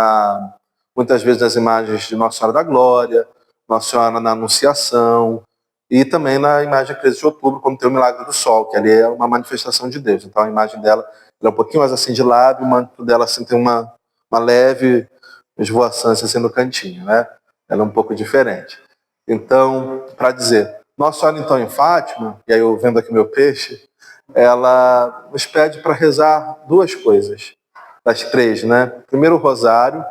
S1: muitas vezes nas imagens de Nossa Senhora da Glória, Nossa Senhora na Anunciação, e também na imagem 13 de outubro, quando tem o Milagre do Sol, que ali é uma manifestação de Deus. Então a imagem dela é um pouquinho mais assim de lado, o manto dela assim tem uma leve esvoaçância assim no cantinho, né? Ela é um pouco diferente. Então, para dizer, Nossa Senhora então em Fátima, e aí eu vendo aqui meu peixe, ela nos pede para rezar duas coisas, das três, né? Primeiro o rosário,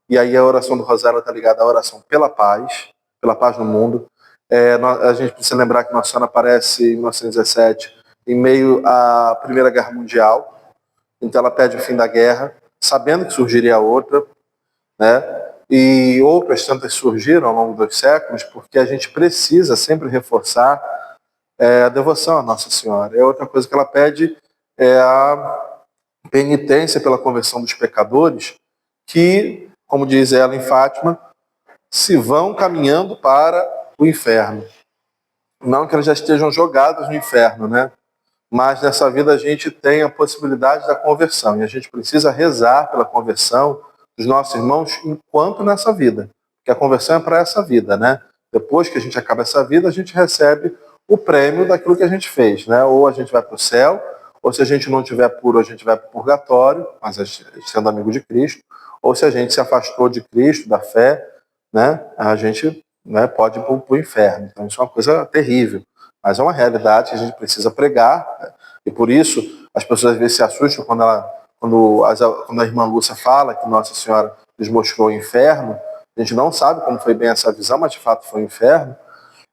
S1: e aí a oração do rosário está ligada à oração pela paz no mundo. A gente precisa lembrar que Nossa Senhora aparece em 1917 em meio à Primeira Guerra Mundial, então ela pede o fim da guerra, sabendo que surgiria outra, né? E outras tantas surgiram ao longo dos séculos, porque a gente precisa sempre reforçar a devoção à Nossa Senhora. Outra coisa que ela pede é a penitência pela conversão dos pecadores, que, como diz ela em Fátima, se vão caminhando para o inferno. Não que eles já estejam jogados no inferno, né? Mas nessa vida a gente tem a possibilidade da conversão, e a gente precisa rezar pela conversão dos nossos irmãos enquanto nessa vida, porque a conversão é para essa vida, né? Depois que a gente acaba essa vida, a gente recebe o prêmio daquilo que a gente fez, né? Ou a gente vai para o céu, ou se a gente não tiver puro, a gente vai para o purgatório, mas sendo amigo de Cristo, ou se a gente se afastou de Cristo, da fé, né? A gente, né, pode ir para o inferno. Então isso é uma coisa terrível, mas é uma realidade que a gente precisa pregar, né? E por isso as pessoas às vezes se assustam quando a irmã Lúcia fala que Nossa Senhora nos mostrou o inferno. A gente não sabe como foi bem essa visão, mas de fato foi o inferno.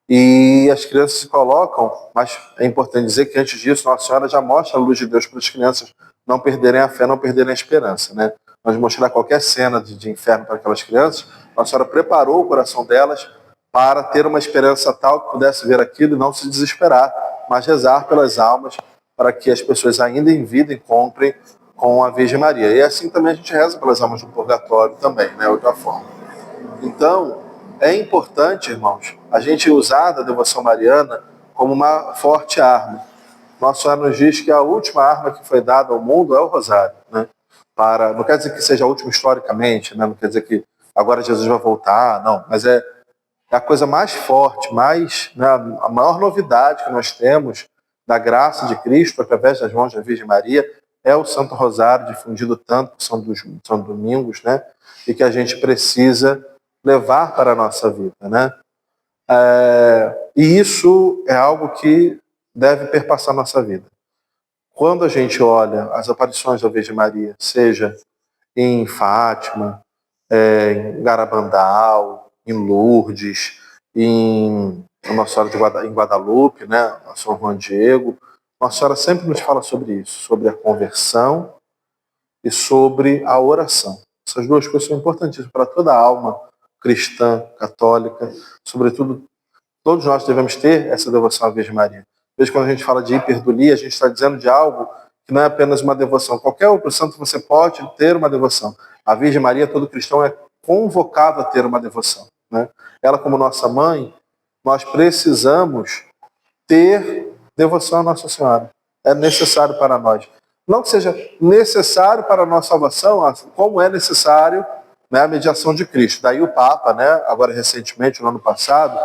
S1: E as crianças se colocam, mas é importante dizer que antes disso Nossa Senhora já mostra a luz de Deus para as crianças não perderem a fé, não perderem a esperança, né? Mas mostrar qualquer cena de inferno para aquelas crianças, Nossa Senhora preparou o coração delas para ter uma esperança tal que pudesse ver aquilo e não se desesperar, mas rezar pelas almas para que as pessoas ainda em vida encontrem com a Virgem Maria. E assim também a gente reza pelas almas do purgatório também, né? Outra forma. Então, é importante, irmãos, a gente usar da devoção mariana como uma forte arma. Nossa Senhora nos diz que a última arma que foi dada ao mundo é o rosário, né? Não quer dizer que seja a última historicamente, né? Não quer dizer que agora Jesus vai voltar, não, mas é a coisa mais forte, né, a maior novidade que nós temos da graça de Cristo através das mãos da Virgem Maria é o Santo Rosário, difundido tanto por São Domingos, né? E que a gente precisa levar para a nossa vida, né? E isso é algo que deve perpassar a nossa vida. Quando a gente olha as aparições da Virgem Maria, seja em Fátima, em Garabandal, em Lourdes, em Nossa Senhora em Guadalupe, né? São Juan Diego, Nossa Senhora sempre nos fala sobre isso, sobre a conversão e sobre a oração. Essas duas coisas são importantíssimas para toda a alma cristã, católica, sobretudo, todos nós devemos ter essa devoção à Virgem Maria. Às vezes, quando a gente fala de hiperdulia, a gente está dizendo de algo que não é apenas uma devoção. Qualquer outro santo você pode ter uma devoção. A Virgem Maria, todo cristão é convocado a ter uma devoção, né? Ela, como nossa mãe, nós precisamos ter devoção à Nossa Senhora. É necessário para nós. Não que seja necessário para a nossa salvação, como é necessário, né, a mediação de Cristo. Daí o Papa, né, agora recentemente, no ano passado,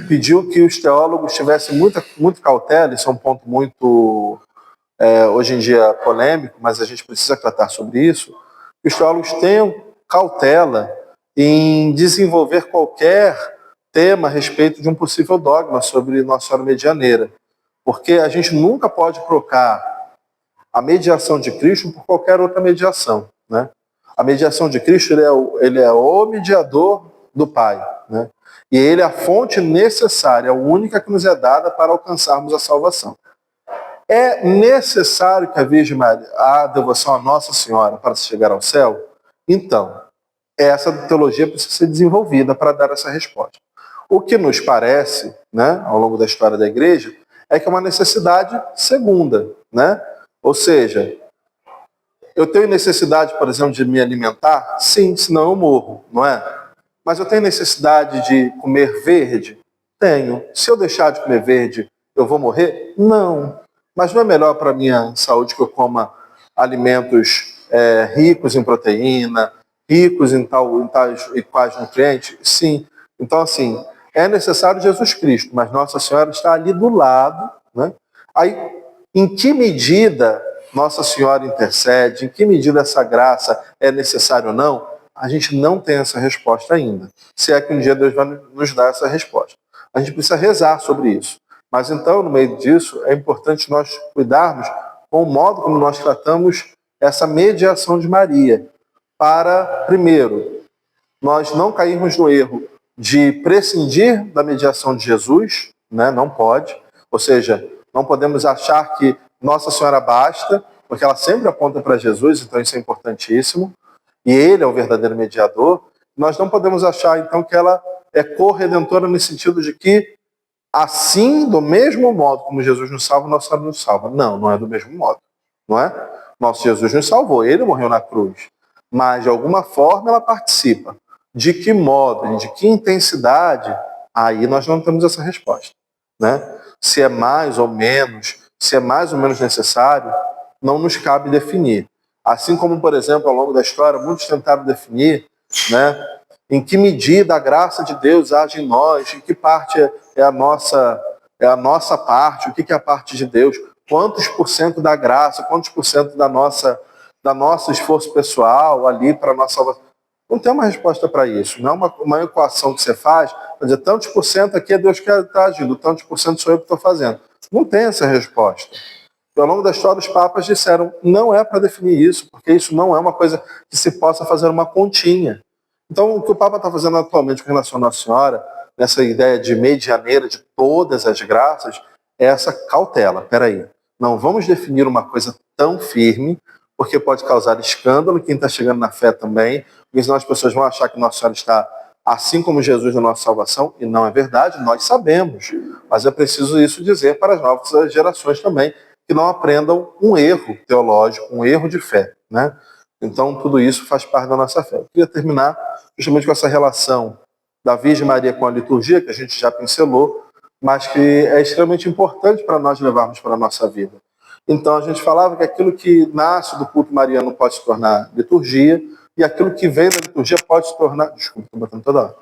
S1: pediu que os teólogos tivessem muita cautela. Isso é um ponto muito, hoje em dia, polêmico, mas a gente precisa tratar sobre isso. Que os teólogos tenham cautela em desenvolver qualquer tema a respeito de um possível dogma sobre Nossa Senhora Medianeira. Porque a gente nunca pode trocar a mediação de Cristo por qualquer outra mediação, né? A mediação de Cristo, ele é o mediador do Pai, né? E ele é a fonte necessária, a única que nos é dada para alcançarmos a salvação. É necessário que a Virgem Maria, a devoção à Nossa Senhora para se chegar ao céu? Então, essa teologia precisa ser desenvolvida para dar essa resposta. O que nos parece, né, ao longo da história da Igreja, é que é uma necessidade segunda, né? Ou seja, eu tenho necessidade, por exemplo, de me alimentar? Sim, senão eu morro, não é? Mas eu tenho necessidade de comer verde? Tenho. Se eu deixar de comer verde, eu vou morrer? Não. Mas não é melhor para a minha saúde que eu coma alimentos ricos em proteína, ricos em tais e quais nutrientes? Sim. Então, assim, é necessário Jesus Cristo, mas Nossa Senhora está ali do lado, né? Aí, em que medida Nossa Senhora intercede, em que medida essa graça é necessária ou não, a gente não tem essa resposta ainda. Se é que um dia Deus vai nos dar essa resposta. A gente precisa rezar sobre isso. Mas então, no meio disso, é importante nós cuidarmos com o modo como nós tratamos essa mediação de Maria, para, primeiro, nós não cairmos no erro de prescindir da mediação de Jesus, né? Não pode. Ou seja, não podemos achar que Nossa Senhora basta, porque ela sempre aponta para Jesus, então isso é importantíssimo. E ele é o verdadeiro mediador. Nós não podemos achar, então, que ela é corredentora no sentido de que, assim, do mesmo modo como Jesus nos salva, Nossa Senhora nos salva. Não, não é do mesmo modo, não é? Nosso Jesus nos salvou, ele morreu na cruz. Mas, de alguma forma, ela participa. De que modo, de que intensidade, aí nós não temos essa resposta, né? Se é mais ou menos, se é mais ou menos necessário, não nos cabe definir. Assim como, por exemplo, ao longo da história, muitos tentaram definir, né, em que medida a graça de Deus age em nós, em que parte é a nossa parte, o que é a parte de Deus, quantos por cento da graça, quantos por cento da nosso esforço pessoal ali para a nossa salvação. Não tem uma resposta para isso. Não é uma equação que você faz, para dizer tantos por cento aqui é Deus que está agindo, tantos por cento sou eu que estou fazendo. Não tem essa resposta. E ao longo da história, os papas disseram, não é para definir isso, porque isso não é uma coisa que se possa fazer uma continha. Então, o que o Papa está fazendo atualmente com relação à Nossa Senhora, nessa ideia de medianeira de todas as graças, é essa cautela. Peraí, não vamos definir uma coisa tão firme, porque pode causar escândalo quem está chegando na fé também, porque senão as pessoas vão achar que Nossa Senhora está assim como Jesus na nossa salvação, e não é verdade, nós sabemos. Mas é preciso isso dizer para as novas gerações também, que não aprendam um erro teológico, um erro de fé, né? Então, tudo isso faz parte da nossa fé. Eu queria terminar justamente com essa relação da Virgem Maria com a liturgia, que a gente já pincelou, mas que é extremamente importante para nós levarmos para a nossa vida. Então, a gente falava que aquilo que nasce do culto mariano pode se tornar liturgia, e aquilo que vem da liturgia pode se tornar... Desculpa, estou batendo toda hora.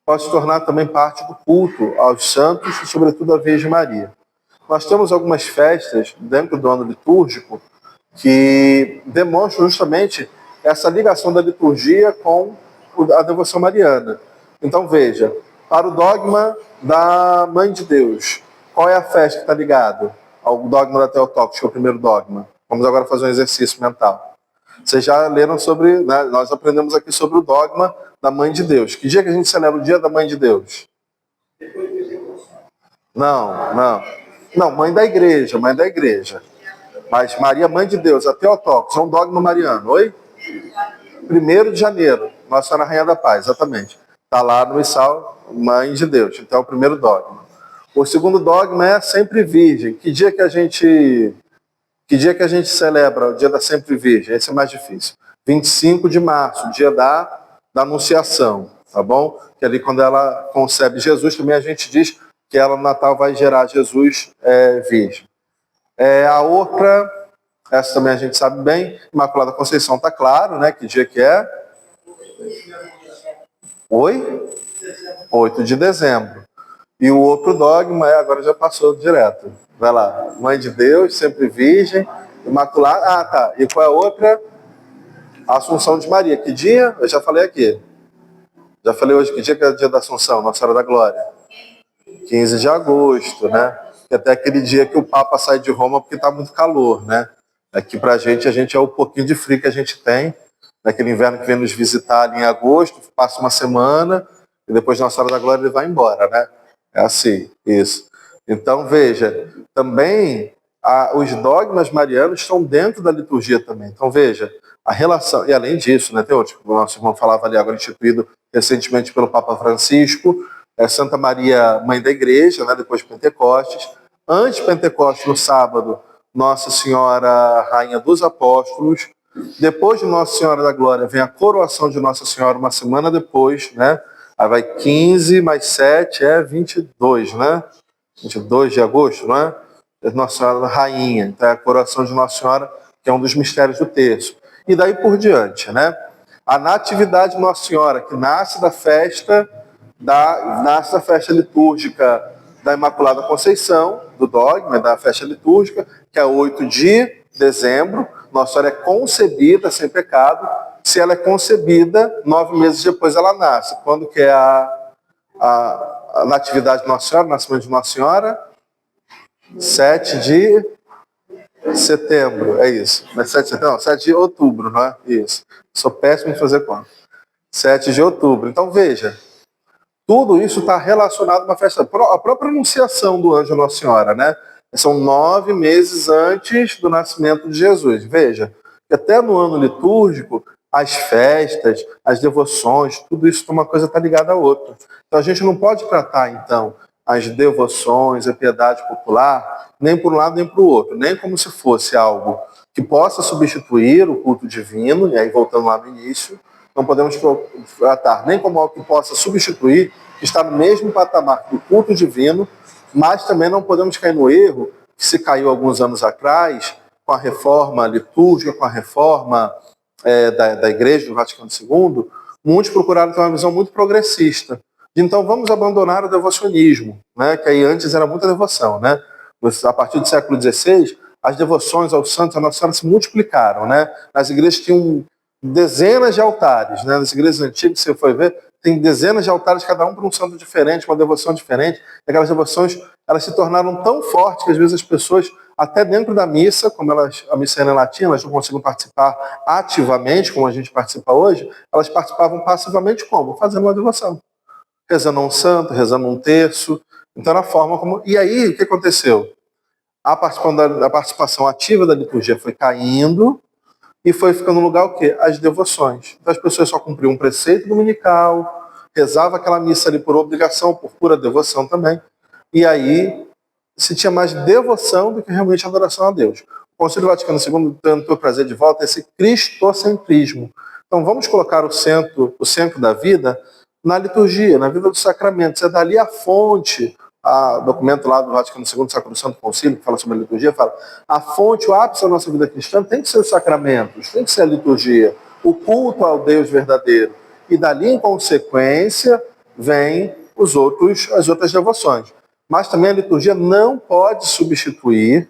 S1: Pode se tornar também parte do culto aos santos e, sobretudo, à Virgem Maria. Nós temos algumas festas dentro do ano litúrgico que demonstram justamente essa ligação da liturgia com a devoção mariana. Então, veja, para o dogma da Mãe de Deus, qual é a festa que está ligada ao dogma da Theotokos, que é o primeiro dogma? Vamos agora fazer um exercício mental. Vocês já leram sobre, né, nós aprendemos aqui sobre o dogma da Mãe de Deus. Que dia que a gente celebra o dia da Mãe de Deus? Não, mãe da igreja, mãe da igreja. Mas Maria, Mãe de Deus, a Theotokos, é um dogma mariano. Oi? 1º de janeiro, Nossa Senhora Rainha da Paz, exatamente. Está lá no missal, Mãe de Deus. Então é o primeiro dogma. O segundo dogma é Sempre Virgem. Que dia que a gente celebra o dia da Sempre Virgem? Esse é mais difícil. 25 de março, dia da Anunciação, tá bom? Que ali quando ela concebe Jesus, também a gente diz que ela no Natal vai gerar Jesus virgem. A outra, essa também a gente sabe bem, Imaculada Conceição está claro, né? Que dia que é? 8 de dezembro. E o outro dogma agora já passou direto. Vai lá, Mãe de Deus, Sempre Virgem, Imaculada. Ah, tá. E qual é a outra? Assunção de Maria. Que dia? Eu já falei aqui. Já falei hoje. Que dia que é o dia da Assunção? Nossa Senhora da Glória. 15 de agosto, né? Que até aquele dia que o Papa sai de Roma porque está muito calor, né? Aqui pra gente é o pouquinho de frio que a gente tem. Naquele inverno que vem nos visitar ali em agosto, passa uma semana e depois Nossa Senhora da Glória ele vai embora, né? É assim, isso. Então, veja, também os dogmas marianos estão dentro da liturgia também. Então, veja, a relação... E além disso, né, tem outro, o nosso irmão falava ali, agora instituído recentemente pelo Papa Francisco, Santa Maria, Mãe da Igreja, né, depois de Pentecostes. Antes de Pentecostes, no sábado, Nossa Senhora Rainha dos Apóstolos. Depois de Nossa Senhora da Glória vem a coroação de Nossa Senhora uma semana depois, né? Aí vai 15 mais 7 é 22, né? 22 de agosto, não é? Nossa Senhora Rainha, então é a coroação de Nossa Senhora, que é um dos mistérios do terço. E daí por diante, né? A Natividade de Nossa Senhora, que nasce da festa litúrgica da Imaculada Conceição, do dogma da festa litúrgica, que é 8 de dezembro. Nossa Senhora é concebida sem pecado. Se ela é concebida, 9 meses depois ela nasce. Quando que é a Natividade de Nossa Senhora, o nascimento de Nossa Senhora? 7 de setembro, é isso. Não é 7 de setembro? Não, 7 de outubro, não é? Isso. Sou péssimo em fazer conta. 7 de outubro. Então, veja, tudo isso está relacionado a uma festa. A própria anunciação do anjo Nossa Senhora, né? São 9 meses antes do nascimento de Jesus. Veja, que até no ano litúrgico, as festas, as devoções, tudo isso, uma coisa está ligada à outra. Então, a gente não pode tratar, então, as devoções, a piedade popular, nem por um lado nem para o outro, nem como se fosse algo que possa substituir o culto divino, e aí voltando lá no início, não podemos tratar nem como algo que possa substituir, que está no mesmo patamar do culto divino, mas também não podemos cair no erro que se caiu alguns anos atrás, com a reforma litúrgica, com a reforma da Igreja do Vaticano II, muitos procuraram ter uma visão muito progressista. Então vamos abandonar o devocionismo, né? Que aí antes era muita devoção, né? A partir do século XVI, as devoções aos santos, a Nossa Senhora se multiplicaram, né? As igrejas tinham dezenas de altares, né? Nas igrejas antigas, você foi ver, tem dezenas de altares, cada um para um santo diferente, uma devoção diferente. E aquelas devoções, elas se tornaram tão fortes que às vezes as pessoas, até dentro da missa, como a missa era em latim, elas não conseguiam participar ativamente, como a gente participa hoje, elas participavam passivamente como? Fazendo uma devoção. Rezando um santo, rezando um terço. Então, era a forma como... E aí, o que aconteceu? A participação ativa da liturgia foi caindo e foi ficando no lugar o quê? As devoções. Então, as pessoas só cumpriam um preceito dominical, rezavam aquela missa ali por obrigação, por pura devoção também. E aí, se tinha mais devoção do que realmente adoração a Deus. O Concílio Vaticano II tentou trazer de volta esse cristocentrismo. Então, vamos colocar o centro da vida na liturgia, na vida dos sacramentos. É dali a fonte, documento lá do Vaticano II, do Sacrosanto Concílio, que fala sobre a liturgia, fala, a fonte, o ápice da nossa vida cristã tem que ser os sacramentos, tem que ser a liturgia, o culto ao Deus verdadeiro. E dali, em consequência, vem as outras devoções. Mas também a liturgia não pode substituir,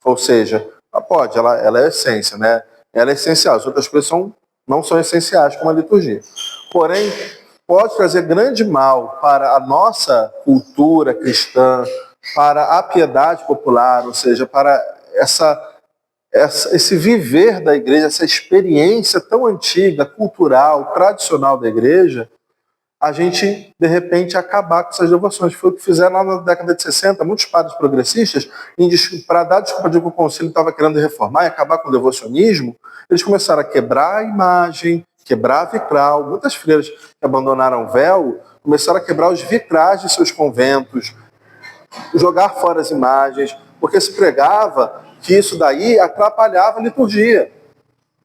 S1: ou seja, ela pode, ela é essência, né? Ela é essencial, as outras coisas não são essenciais como a liturgia. Porém, pode trazer grande mal para a nossa cultura cristã, para a piedade popular, ou seja, para esse viver da igreja, essa experiência tão antiga, cultural, tradicional da igreja, a gente, de repente, acabar com essas devoções. Foi o que fizeram lá na década de 60, muitos padres progressistas, para dar desculpa de que o concílio estava querendo reformar e acabar com o devocionismo, eles começaram a quebrar a imagem, quebrar vitral. Muitas freiras que abandonaram o véu começaram a quebrar os vitrais de seus conventos, jogar fora as imagens, porque se pregava que isso daí atrapalhava a liturgia,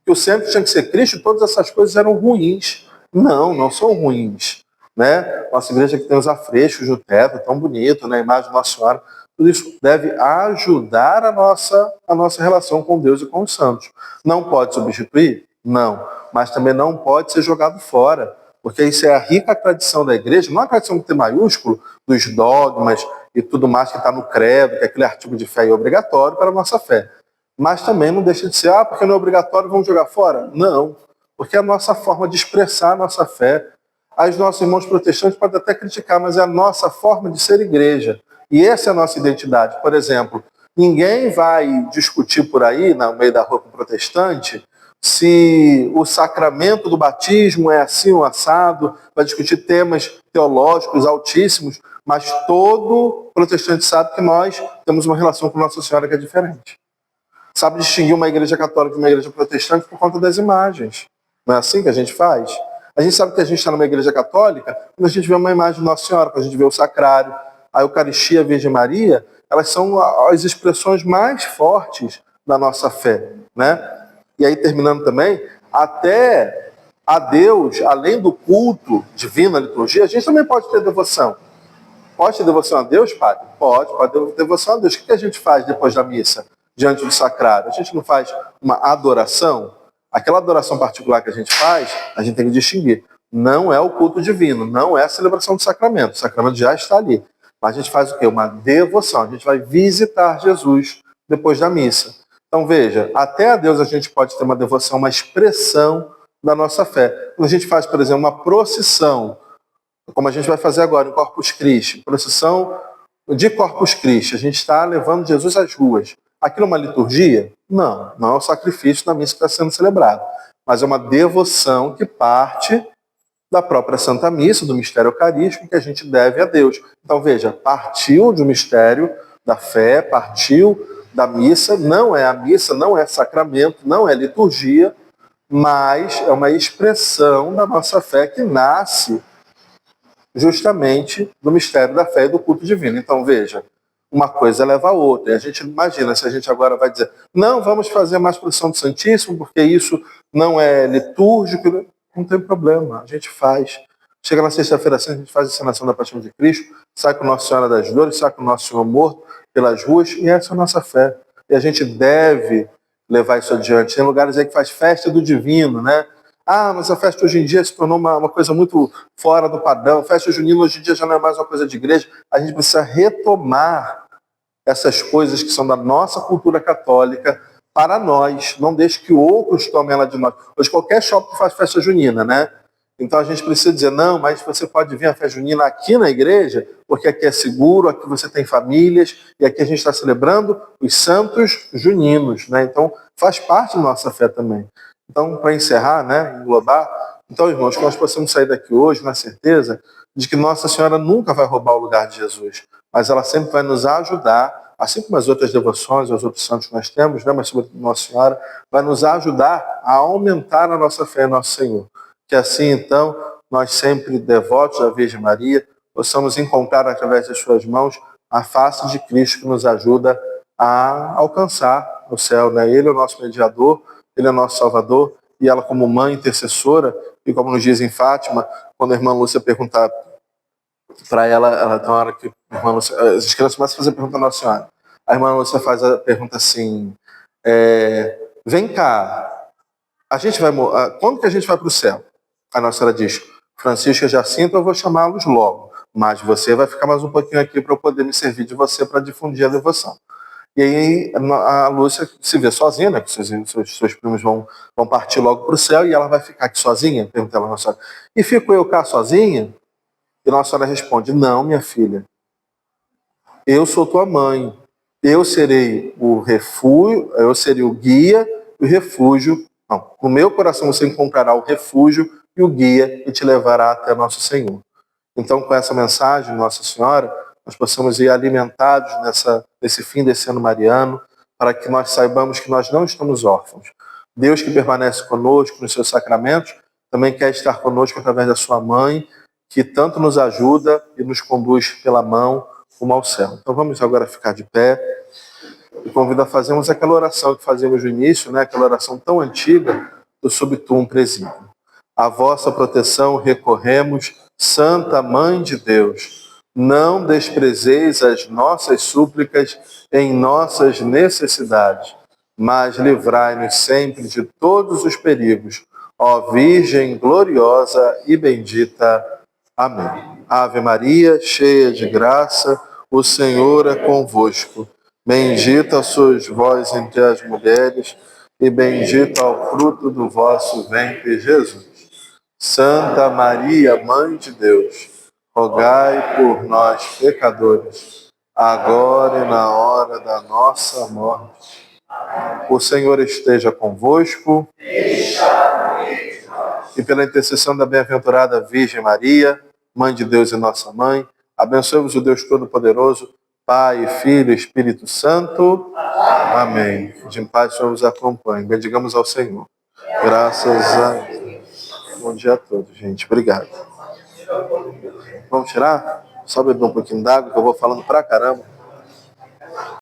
S1: que o centro tinha que ser Cristo e todas essas coisas eram ruins. Não são ruins. Né? Nossa igreja que tem os afrescos no teto, tão bonito, né? A imagem de Nossa Senhora, tudo isso deve ajudar a nossa relação com Deus e com os santos. Não pode substituir? Não. Mas também não pode ser jogado fora, porque isso é a rica tradição da igreja, não a tradição com T maiúsculo, dos dogmas e tudo mais que está no credo, que é aquele artigo de fé é obrigatório para a nossa fé. Mas também não deixa de ser, porque não é obrigatório, vamos jogar fora? Não, porque é a nossa forma de expressar a nossa fé. Os nossos irmãos protestantes podem até criticar, mas é a nossa forma de ser igreja. E essa é a nossa identidade. Por exemplo, ninguém vai discutir por aí, no meio da rua com o protestante, se o sacramento do batismo é assim ou assado, vai discutir temas teológicos altíssimos, mas todo protestante sabe que nós temos uma relação com Nossa Senhora que é diferente. Sabe distinguir uma igreja católica de uma igreja protestante por conta das imagens. Não é assim que a gente faz? A gente sabe que a gente está numa igreja católica quando a gente vê uma imagem de Nossa Senhora, quando a gente vê o sacrário, a Eucaristia, a Virgem Maria, elas são as expressões mais fortes da nossa fé, né? E aí, terminando também, até a Deus, além do culto divino, a liturgia, a gente também pode ter devoção. Pode ter devoção a Deus, padre? Pode ter devoção a Deus. O que a gente faz depois da missa, diante do sacrário? A gente não faz uma adoração? Aquela adoração particular que a gente faz, a gente tem que distinguir. Não é o culto divino, não é a celebração do sacramento. O sacramento já está ali. Mas a gente faz o quê? Uma devoção. A gente vai visitar Jesus depois da missa. Então veja, até a Deus a gente pode ter uma devoção, uma expressão da nossa fé. Quando a gente faz, por exemplo, uma procissão, como a gente vai fazer agora em Corpus Christi, procissão de Corpus Christi, a gente está levando Jesus às ruas. Aquilo é uma liturgia? Não, não é o sacrifício da missa que está sendo celebrado, mas é uma devoção que parte da própria Santa Missa, do mistério eucarístico, que a gente deve a Deus. Então veja, partiu do mistério da fé, partiu da missa, não é a missa, não é sacramento, não é liturgia, mas é uma expressão da nossa fé que nasce justamente do mistério da fé e do culto divino. Então, veja, uma coisa leva a outra. E a gente imagina se a gente agora vai dizer, não, vamos fazer mais procissão do Santíssimo, porque isso não é litúrgico. Não tem problema, a gente faz. Chega na sexta-feira assim, a gente faz a encenação da Paixão de Cristo, sai com Nossa Senhora das Dores, sai com Nosso Senhor morto pelas ruas, e essa é a nossa fé. E a gente deve levar isso adiante. Tem lugares aí que faz festa do divino, né? Ah, mas a festa hoje em dia se tornou uma coisa muito fora do padrão. A festa junina hoje em dia já não é mais uma coisa de igreja. A gente precisa retomar essas coisas que são da nossa cultura católica para nós. Não deixe que outros tomem ela de nós. Hoje qualquer shopping faz festa junina, né? Então a gente precisa dizer, não, mas você pode vir à festa junina aqui na igreja, porque aqui é seguro, aqui você tem famílias, e aqui a gente está celebrando os santos juninos, né? Então faz parte da nossa fé também. Então, para encerrar, né, englobar, então, irmãos, que nós possamos sair daqui hoje na certeza de que Nossa Senhora nunca vai roubar o lugar de Jesus, mas ela sempre vai nos ajudar, assim como as outras devoções, os outros santos que nós temos, né, mas sobretudo Nossa Senhora, vai nos ajudar a aumentar a nossa fé em Nosso Senhor. Que assim, então, nós sempre, devotos da Virgem Maria, possamos encontrar através das suas mãos a face de Cristo que nos ajuda a alcançar o céu, né? Ele é o nosso mediador, Ele é o nosso Salvador, e ela como mãe intercessora, e como nos diz em Fátima, quando a irmã Lúcia perguntar para ela tem uma hora que a irmã Lúcia, as crianças começam a fazer pergunta à Nossa Senhora. A irmã Lúcia faz a pergunta assim, vem cá, a gente vai, quando que a gente vai para o céu? A Nossa Senhora diz, Francisco e Jacinto, eu vou chamá-los logo, mas você vai ficar mais um pouquinho aqui para eu poder me servir de você para difundir a devoção. E aí a Lúcia se vê sozinha, né? Porque seus primos vão partir logo para o céu e ela vai ficar aqui sozinha? Pergunta ela a Nossa Senhora. E fico eu cá sozinha? E Nossa Senhora responde, não, minha filha. Eu sou tua mãe. Eu serei o refúgio, eu serei o guia e o refúgio. Não, no meu coração você encontrará o refúgio e o guia que te levará até Nosso Senhor. Então, com essa mensagem, Nossa Senhora, nós possamos ir alimentados nesse fim desse ano mariano, para que nós saibamos que nós não estamos órfãos. Deus que permanece conosco nos seus sacramentos, também quer estar conosco através da sua mãe, que tanto nos ajuda e nos conduz pela mão rumo ao céu. Então vamos agora ficar de pé e convido a fazermos aquela oração que fazíamos no início, né? Aquela oração tão antiga do Subtum Presídio. A vossa proteção recorremos, Santa Mãe de Deus. Não desprezeis as nossas súplicas em nossas necessidades, mas livrai-nos sempre de todos os perigos. Ó Virgem gloriosa e bendita. Amém. Ave Maria, cheia de graça, o Senhor é convosco. Bendita sois vós entre as mulheres, e bendito é o fruto do vosso ventre, Jesus. Santa Maria, Mãe de Deus, rogai por nós, pecadores, agora e na hora da nossa morte. O Senhor esteja convosco. E pela intercessão da bem-aventurada Virgem Maria, Mãe de Deus e nossa Mãe, abençoe-vos o Deus Todo-Poderoso, Pai, Filho e Espírito Santo. Amém. De paz, o Senhor vos acompanhe. Bendigamos ao Senhor. Graças a Deus. Bom dia a todos, gente. Obrigado. Vamos tirar? Só beber um pouquinho d'água, que eu vou falando pra caramba.